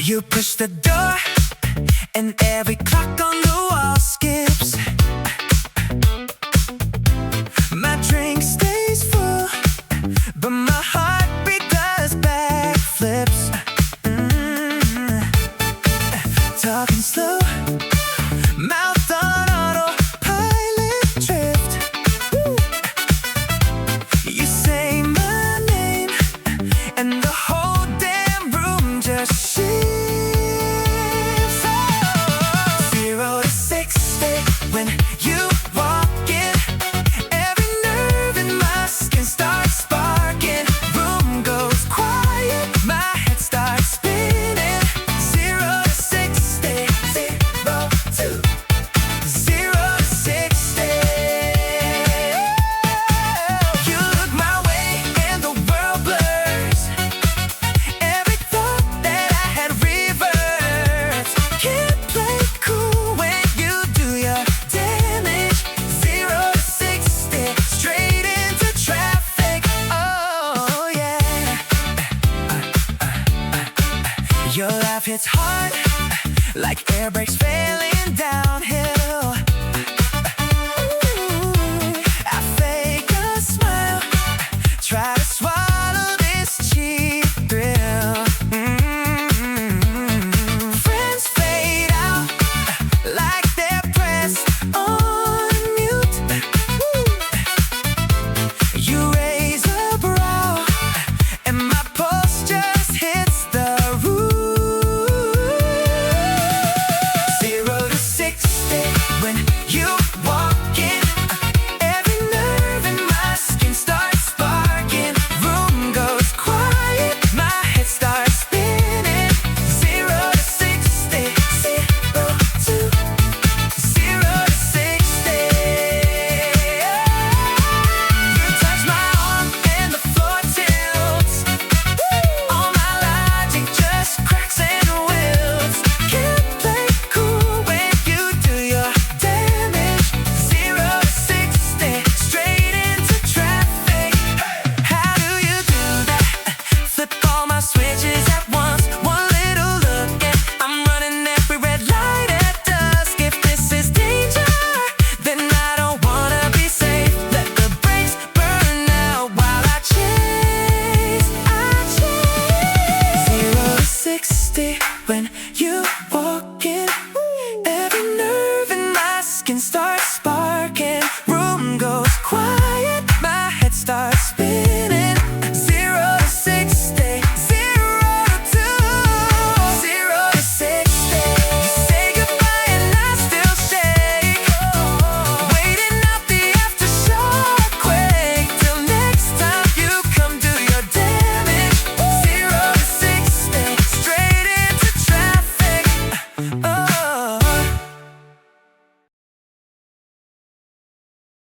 You push the door, and every clock on the wall skips. My drink stays full, but my heartbeat does backflips. Talking slow, mouth on autopilot drift. You say my name, and the whole damn room just shifts. 0 to 60 when you walk in. Every nerve in my skin starts sparking. Room goes quiet, my head starts spinning. 0 to 60, 0 to 60. You look my way and the world blurs. Every thought that I had reversed. Can't play cool when you do your damage. 0 to 60, straight into traffic. Oh yeah. Your laugh hits hard, like air brakes failing downhill.